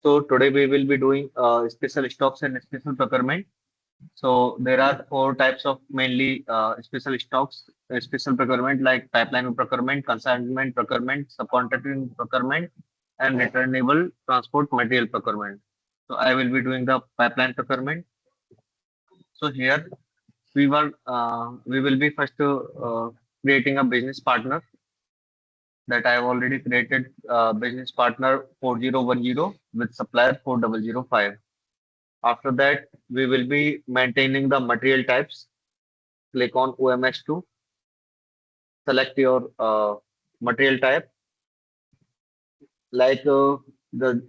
So today we will be doing special stocks and special procurement. So there are four types of mainly special stocks, special procurement like pipeline procurement, consignment procurement, subcontracting procurement, and returnable transport material procurement. So I will be doing the pipeline procurement. So here we will be first creating a business partner that I have already created business partner 4010 with supplier 4005. After that, we will be maintaining the material types. Click on OMS2, select your material type. Like the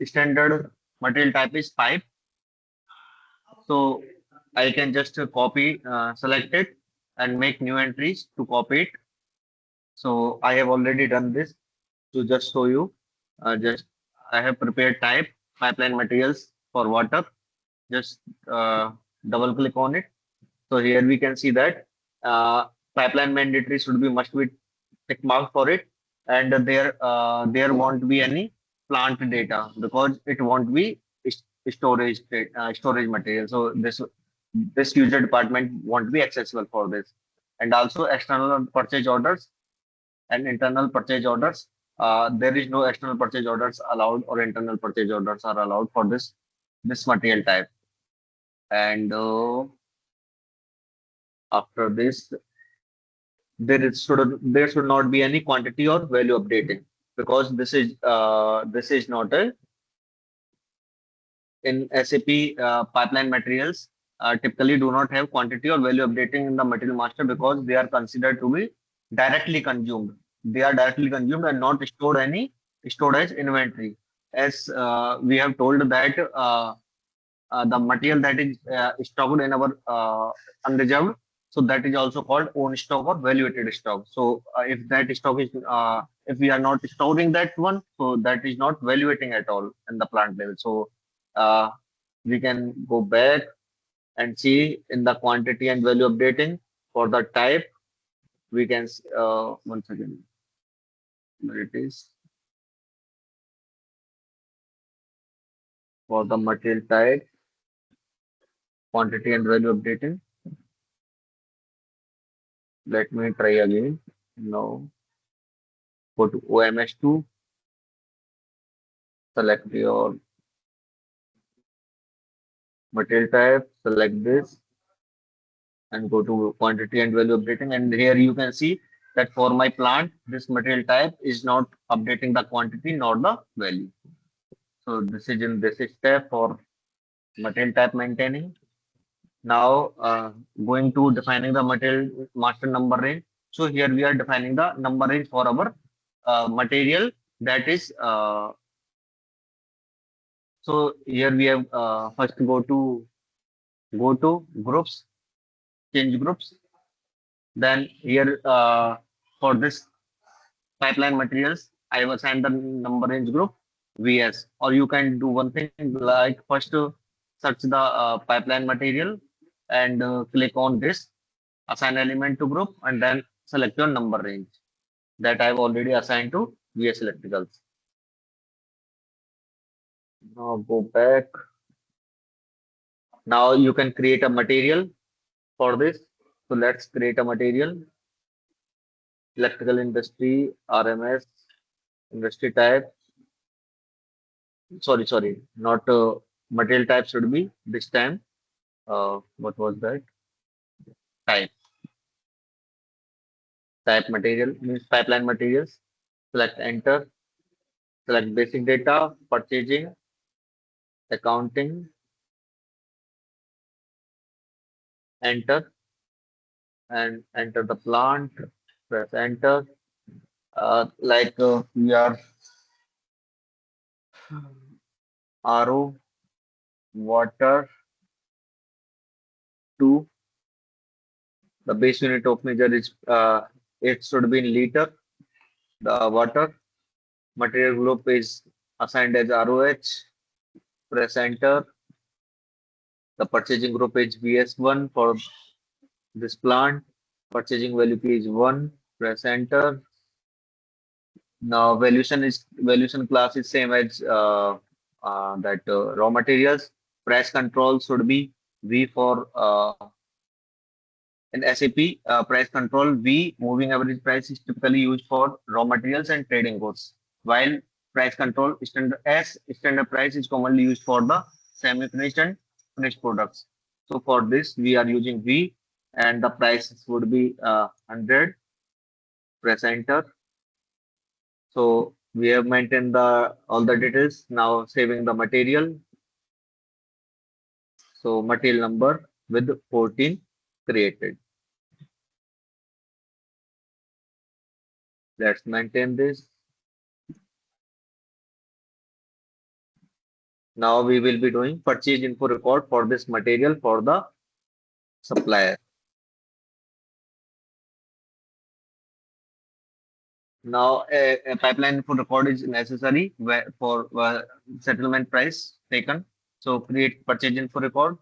standard material type is pipe. So I can just copy, select it and make new entries to copy it. So I have already done this to just show you. Just I have prepared type pipeline materials for water. Just double click on it. So here we can see that pipeline mandatory should be must be tick mark for it, and there won't be any plant data because it won't be storage material. So this user department won't be accessible for this, and also external purchase orders and internal purchase orders. There is no external purchase orders allowed or internal purchase orders are allowed for this material type. And after this, there should not be any quantity or value updating because this is not a in SAP pipeline materials typically do not have quantity or value updating in the material master because they are considered to be directly consumed. They are directly consumed and not stored stored as inventory. As we have told that the material that is stocked in our unreserved, so that is also called own stock or valuated stock. So if that stock is if we are not storing that one, so that is not valuating at all in the plant level. So uh, we can go back and see in the quantity and value updating for the type. We can once again where it is for the material type, quantity and value updating. Let me try again. Now go to OMS2, select your material type, select this and go to quantity and value updating. And here you can see that for my plant, this material type is not updating the quantity nor the value. So this is in this step for material type maintaining. Now going to defining the material master number range. So here we are defining the number range for our material that is so here we have first go to groups, change groups. Then here for this pipeline materials, I have assigned the number range group VS. Or you can do one thing like first search the pipeline material and click on this assign element to group and then select your number range that I've already assigned to VS Electricals. Now go back. Now you can create a material for this. So let's create a material. Electrical industry, RMS, industry type. Sorry, not material type should be this time. What was that? Type. Type material means pipeline materials. Select enter. Select basic data, purchasing, accounting, enter, and enter the plant. Press enter. We are RO, water, 2. The base unit of measure is it should be in liter. The water material group is assigned as ROH. Press enter. The purchasing group is VS1 for this plant. Purchasing value key is 1. Press enter. Now valuation class is same as that raw materials. Price control should be V for in SAP price control. V, moving average price, is typically used for raw materials and trading goods, while price control standard S, standard price, is commonly used for the semi-finished and finished products. So for this we are using V, and the price would be 100. Press enter. So we have maintained the all the details. Now saving the material. So material number with 14 created. Let's maintain this. Now we will be doing purchase info record for this material for the supplier. Now a pipeline info record is necessary for settlement price taken. So create purchase info record.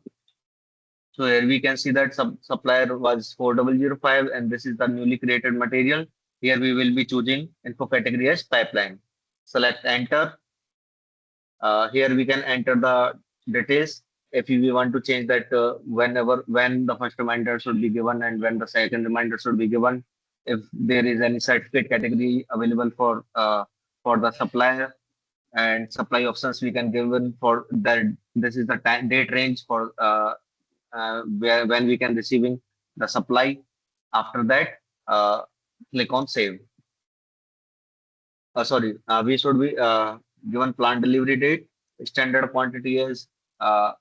So here we can see that supplier was 4005, and this is the newly created material. Here we will be choosing info category as pipeline. Select enter. Here we can enter the details. If we want to change that, when the first reminder should be given and when the second reminder should be given. If there is any certificate category available for the supplier, and supply options we can give in for that. This is the date range for when we can receiving the supply. After that, click on save. Sorry, we should be given plant delivery date. Standard quantity is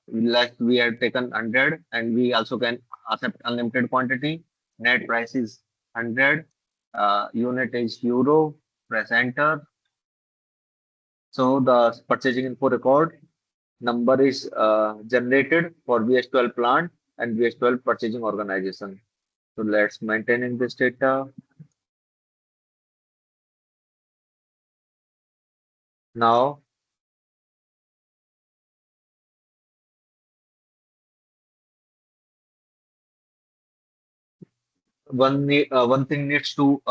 like we have taken 100, and we also can accept unlimited quantity. Net price is 100. Unit is euro. Press enter. So the purchasing info record number is generated for VS12 plant and VS12 purchasing organization. So let's maintaining this data. Now one thing needs to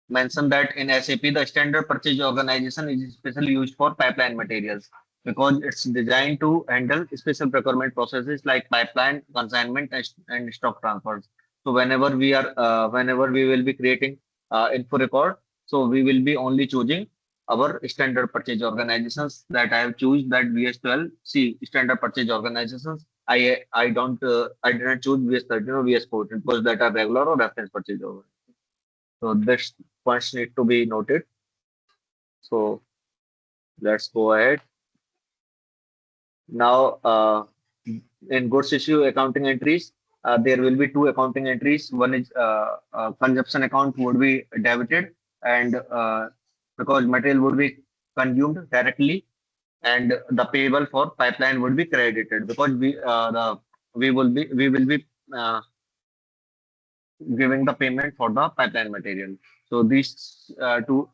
mention that in SAP, the standard purchase organization is especially used for pipeline materials because it's designed to handle special procurement processes like pipeline, consignment, and stock transfers. So whenever we will be creating info record, so we will be only choosing our standard purchase organizations that I have choose that VS12. See, standard purchase organizations. I didn't choose VS13 or VS14 because that are regular or reference purchase organizations. So this points need to be noted. So let's go ahead. Now, in goods issue accounting entries, there will be two accounting entries. One is consumption account would be debited, and because material would be consumed directly, and the payable for pipeline would be credited because we will be giving the payment for the pipeline material. So these two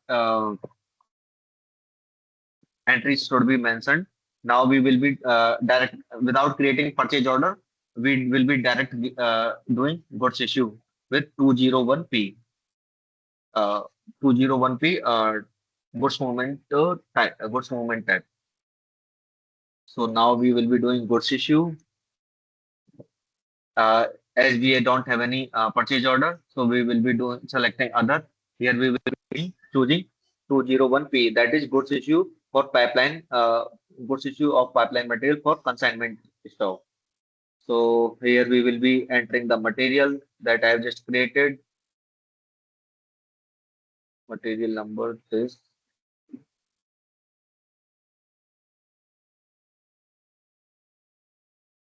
entries should be mentioned. Now we will be direct without creating purchase order. We will be direct doing goods issue with 201P. 201P goods movement goods movement type. So now we will be doing goods issue. As we don't have any purchase order, so we will be doing selecting other. Here we will be choosing 201P, that is goods issue for pipeline, goods issue of pipeline material for consignment stock. So here we will be entering the material that I have just created. Material number is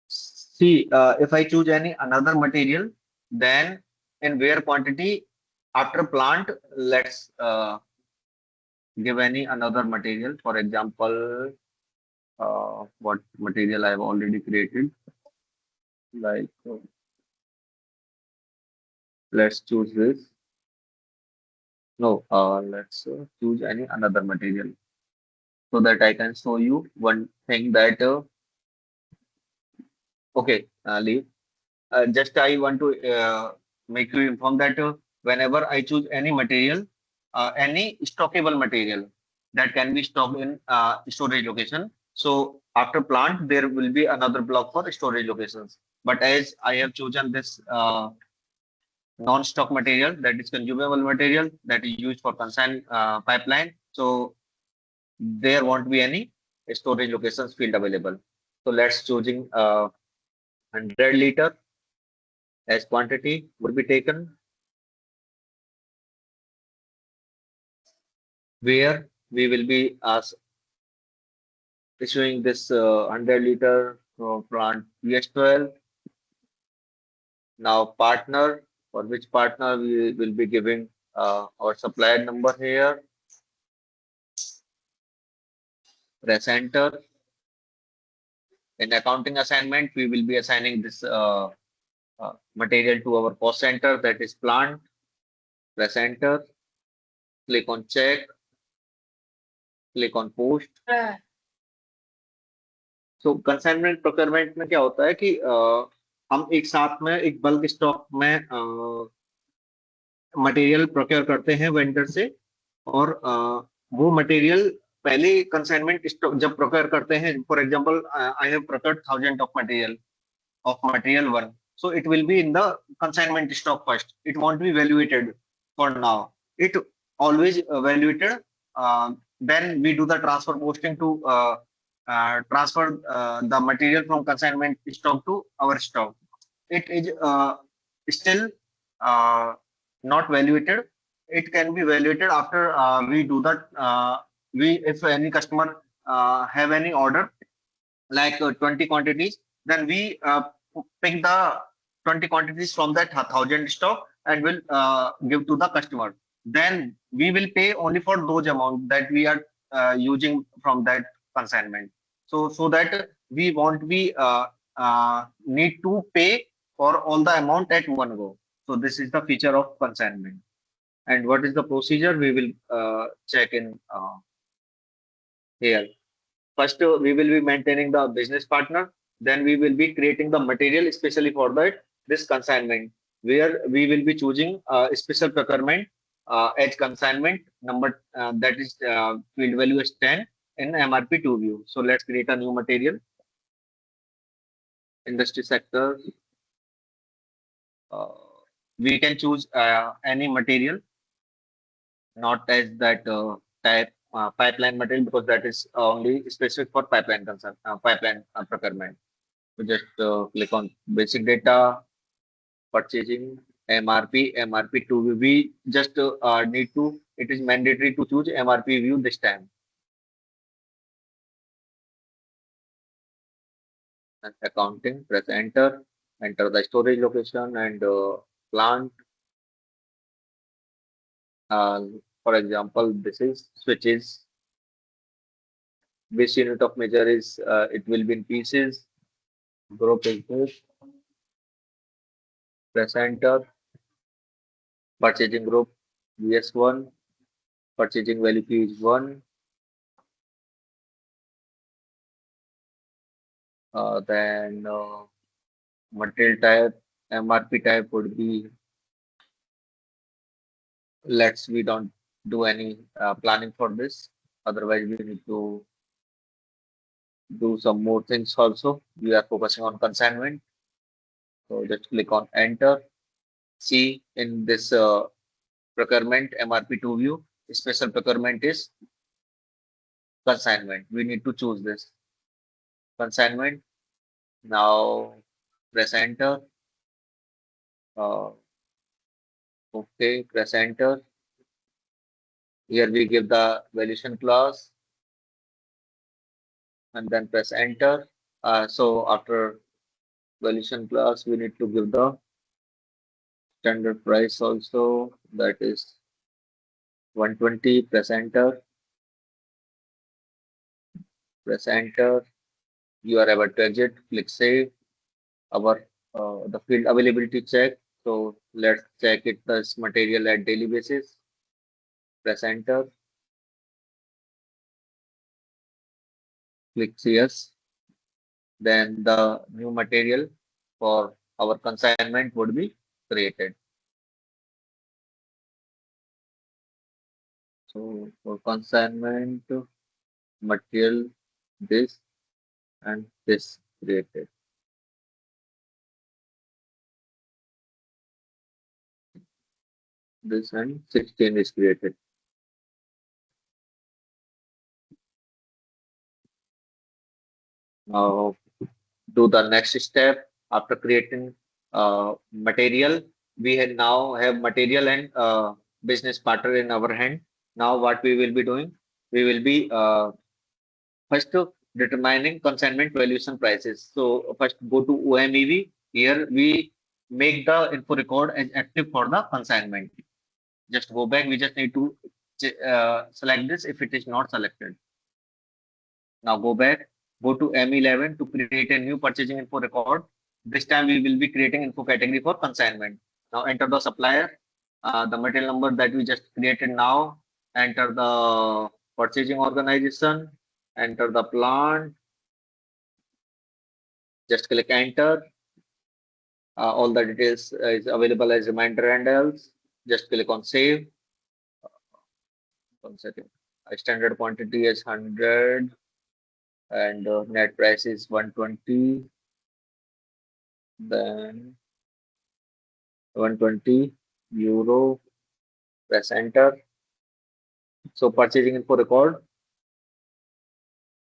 see, if I choose any another material, then in where quantity after plant, let's give any another material. For example, what material I have already created. Like, let's choose this. No, let's choose any another material so that I can show you one thing that, okay, leave. Just I want to make you inform that whenever I choose any material, any stockable material, that can be stocked in storage location. So after plant, there will be another block for storage locations. But as I have chosen this non-stock material, that is consumable material that is used for consign pipeline, so there won't be any storage locations field available. So let's choosing 100 liter as quantity would be taken, where we will be issuing this 100 liter from plant PS12. Now partner, for which partner we will be giving our supplier number here, press enter. In accounting assignment, we will be assigning this material to our cost center, that is plant. Press enter, click on check, click on post. So consignment procurement में क्या होता है कि हम एक साथ में एक बल्क स्टॉक में मटेरियल प्रोक्योर करते हैं वेंडर से, और वो मटेरियल पहले कंसाइनमेंट स्टॉक जब प्रोक्योर करते हैं, for example I have procured 1000 of material of material one, so it will be in the consignment stock first. It won't be evaluated for now. It always evaluated, then we do the transfer posting to transfer the material from consignment stock to our stock. It is still not evaluated. It can be evaluated after we do that. We if any customer have any order like 20 quantities, then we pick the 20 quantities from that 1000 stock and will give to the customer. Then we will pay only for those amount that we are using from that consignment. So that we won't be need to pay for all the amount at one go. So this is the feature of consignment. And what is the procedure? We will check in here. First, we will be maintaining the business partner. Then we will be creating the material especially for that this consignment, where we will be choosing special procurement as consignment number, that is field value is 10 in MRP2 view. So let's create a new material. Industry sector. We can choose any material, not as that type pipeline material, because that is only specific for pipeline pipeline procurement. So just click on basic data, purchasing, MRP, MRP2. We just need to, it is mandatory to choose MRP view this time. And accounting, press enter, enter the storage location and plant. For example, this is switches. This unit of measure is, it will be in pieces. Group is this. Press enter. Purchasing group VS1. Purchasing value P is 1. Then material type, MRP type would be, we don't do any planning for this. Otherwise, we need to do some more things also. We are focusing on consignment. So just click on enter. See in this procurement MRP2 view, special procurement is consignment. We need to choose this consignment. Now press enter. Okay, press enter. Here we give the valuation class and then press enter. So after valuation class, we need to give the standard price also, that is 120. Press enter. Press enter. You are able to exit. Click save. Our the field availability check. So let's check it this material at daily basis. Press enter. Click yes. Then the new material for our consignment would be created. So for consignment, material, this and this created. This and 16 is created. Now do the next step after creating material. We now have material and business partner in our hand. Now what we will be doing? We will be first determining consignment valuation prices. So first go to OMEV. Here we make the info record as active for the consignment. Just go back. We just need to select this if it is not selected. Now go back, go to M11 to create a new purchasing info record. This time we will be creating info category for consignment. Now enter the supplier, the material number that we just created now, enter the purchasing organization, enter the plant, just click enter. All the details is available as reminder and else. Just click on save. 1 second. Standard quantity is 100 and net price is 120. Then 120 euro, press enter. So purchasing info record.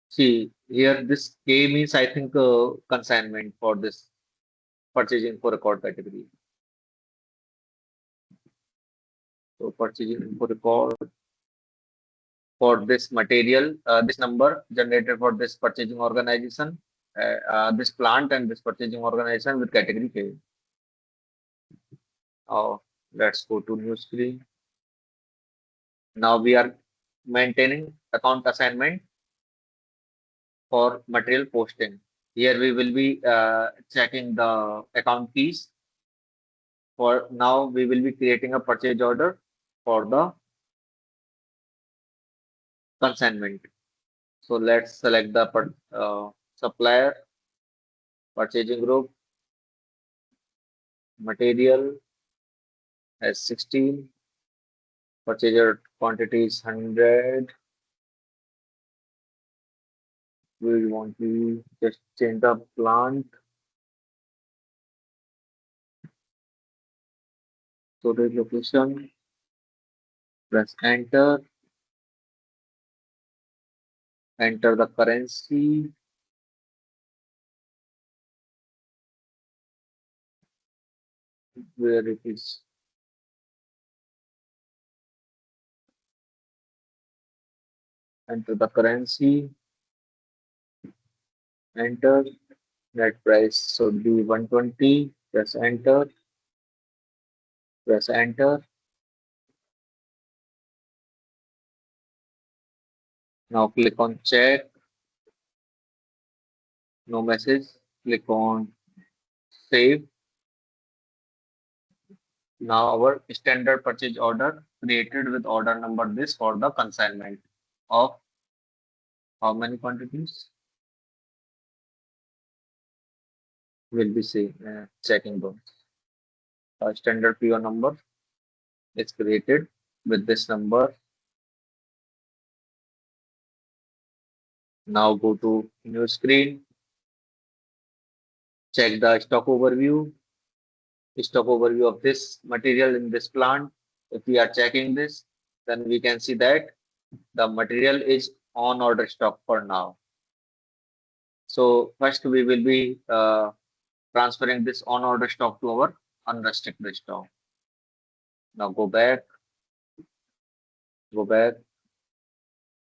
See here, this K means I think consignment for this purchasing info record category. So purchasing info record for this material, this number generated for this purchasing organization, this plant and this purchasing organization with category K. Now let's go to new screen. Now we are maintaining account assignment for material posting. Here we will be checking the account keys. For now, we will be creating a purchase order for the consignment. So let's select the supplier, purchasing group, material as 16, purchase order quantity is 100. We want to just change the plant. So the location, press enter, enter the currency, where it is. Enter the currency, enter, net price should be 120, press enter, press enter. Now click on check, no message, click on save. Now our standard purchase order created with order number this for the consignment of how many quantities will be checking those. Standard PO number is created with this number. Now go to new screen, check the stock overview of this material in this plant. If we are checking this, then we can see that the material is on order stock for now. So first we will be transferring this on order stock to our unrestricted stock. Now go back.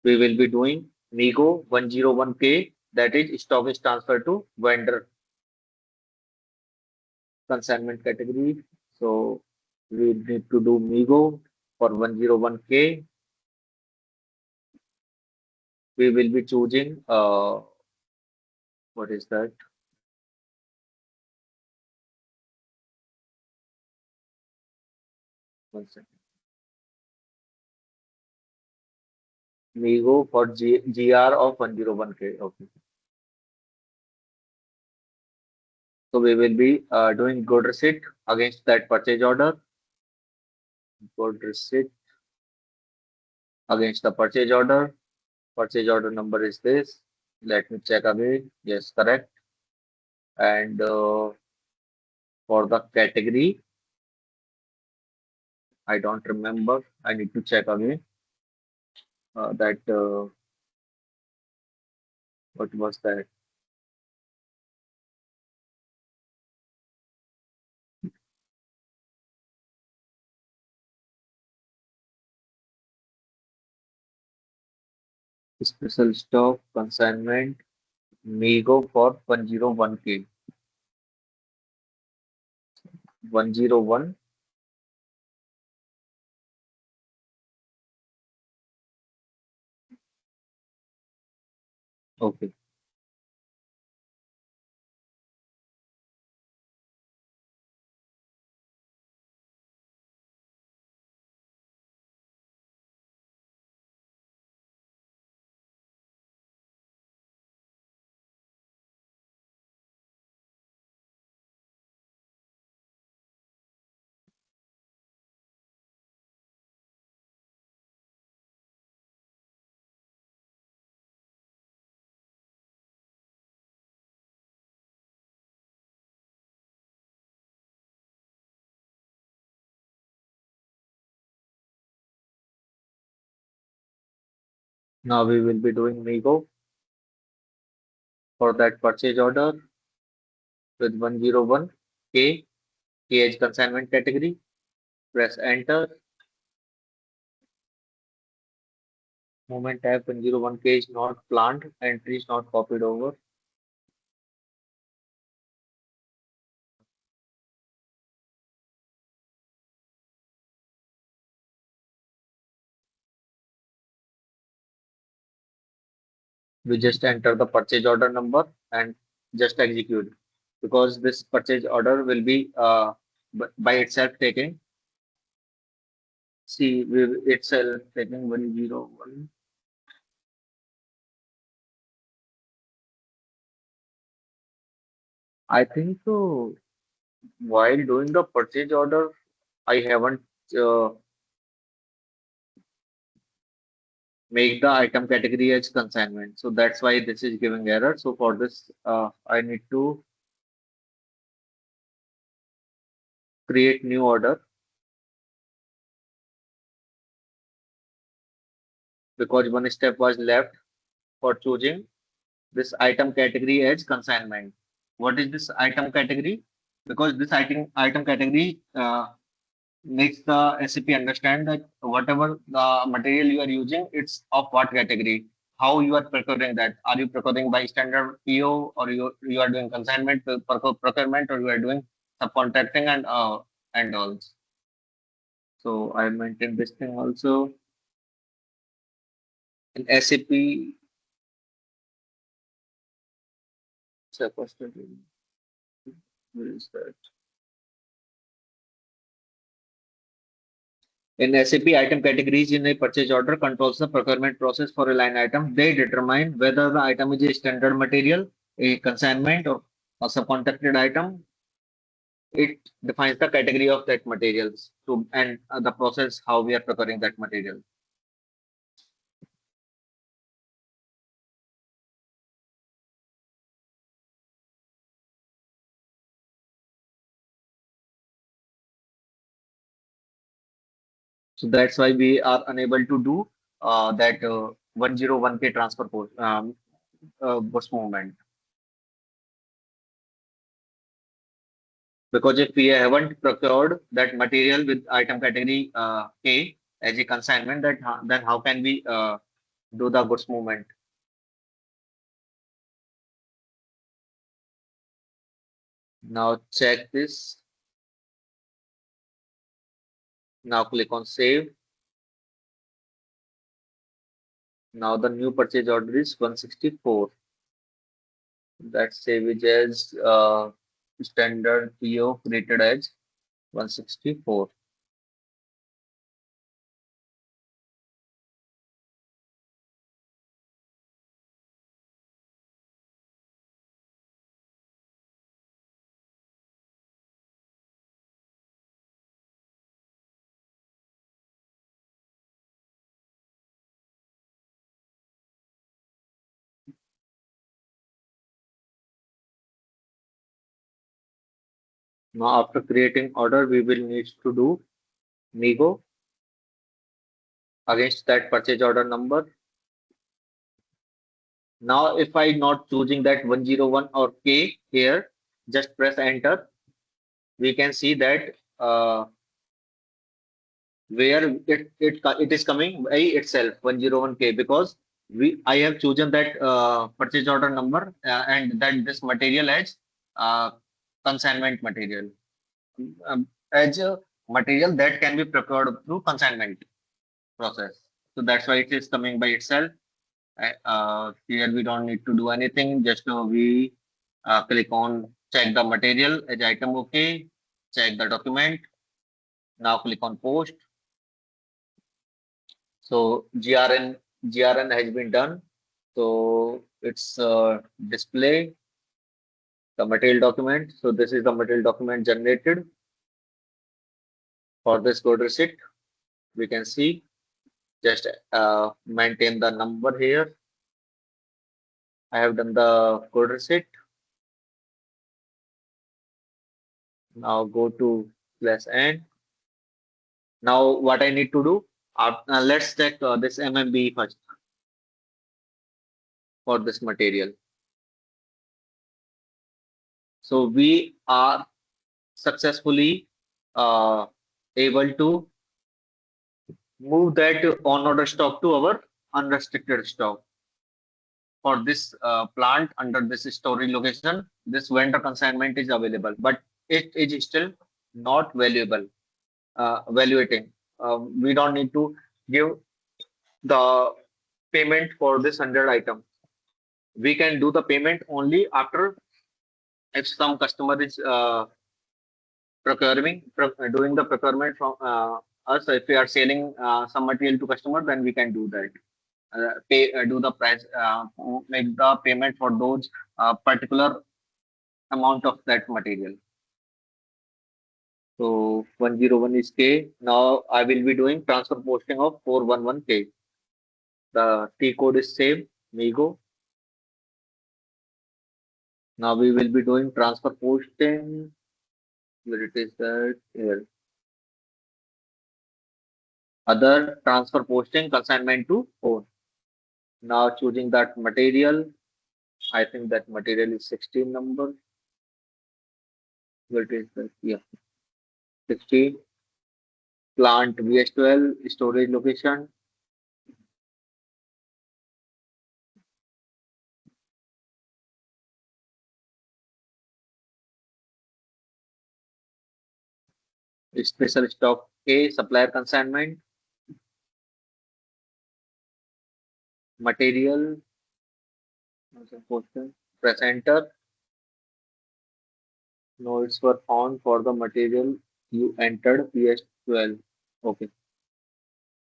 We will be doing MIGO 101K, that is stock is transferred to vendor consignment category. So we need to do MIGO for 101K. We will be choosing what is that? One second. MIGO for GR of 101K. Okay. So we will be doing good receipt against that purchase order. Good receipt against the purchase order. Purchase order number is this. Let me check again. Yes, correct. And for the category, I don't remember. I need to check again. That what was that? Special stock consignment MIGO for 101K. 101. Okay. Now we will be doing MIGO for that purchase order with 101K, KH consignment category. Press enter. Moment type 101K is not planned. Entry is not copied over. We just enter the purchase order number and just execute because this purchase order will be by itself taking. See, we itself taking 101. I think so. While doing the purchase order, I haven't uh, make the item category as consignment. So that's why this is giving error. So for this, I need to create new order because one step was left for choosing this item category as consignment. What is this item category? Because this item category makes the SAP understand that whatever the material you are using, it's of what category. How you are procuring that? Are you procuring by standard PO or you are doing consignment procurement or you are doing subcontracting and all. So I maintain this thing also in SAP. Where is that? In SAP, item categories in a purchase order controls the procurement process for a line item. They determine whether the item is a standard material, a consignment, or a subcontracted item. It defines the category of that materials to and the process how we are procuring that material. So that's why we are unable to do that 101K transfer bus movement. Because if we haven't procured that material with item category K as a consignment, then how can we do the goods movement? Now check this. Now click on save. Now the new purchase order is 164. That save as standard PO created as 164. Now after creating order, we will need to do MIGO against that purchase order number. Now if I not choosing that 101 or K here, just press enter. We can see that where it is coming by itself 101K, because I have chosen that purchase order number and that this material as uh, consignment material, as a material that can be procured through consignment process. So that's why it is coming by itself. Here we don't need to do anything. Just we click on check the material as item. Okay, check the document. Now click on post. So GRN has been done. So it's display the material document. So this is the material document generated for this code receipt. We can see, just maintain the number here. I have done the code receipt. Now go to /n. Now what I need to do, let's check this MMB first for this material. So we are successfully able to move that on order stock to our unrestricted stock. For this plant under this storage location, this vendor consignment is available, but it is still not valuable. Valuating. We don't need to give the payment for this 100 item. We can do the payment only after, if some customer is doing the procurement from us. If we are selling some material to customer, then we can do that. Do the price, make the payment for those particular amount of that material. So 101 is K. Now I will be doing transfer posting of 411K. The T code is same, MIGO. Now we will be doing transfer posting. Where it is that here. Other transfer posting consignment to phone. Now choosing that material. I think that material is 16 number. Where it is that? Yeah, 16. Plant VS12 storage location. Special stock A, supplier consignment. Material. Press enter. Notes were found for the material you entered PS12. Okay.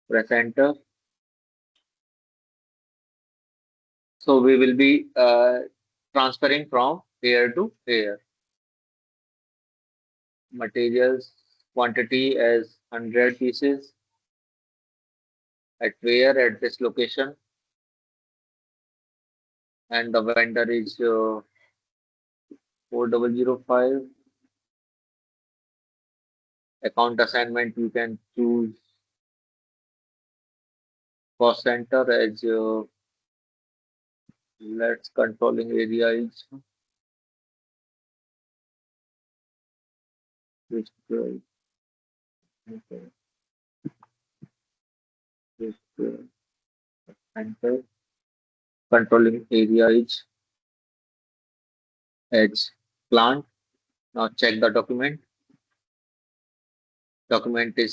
Press enter. So we will be transferring from here to here. Materials quantity as 100 pieces. At where? At this location. And the vendor is 4005. Account assignment, you can choose cost center as let's controlling area is which okay, which center controlling area is edge plant. Now check the document. Document is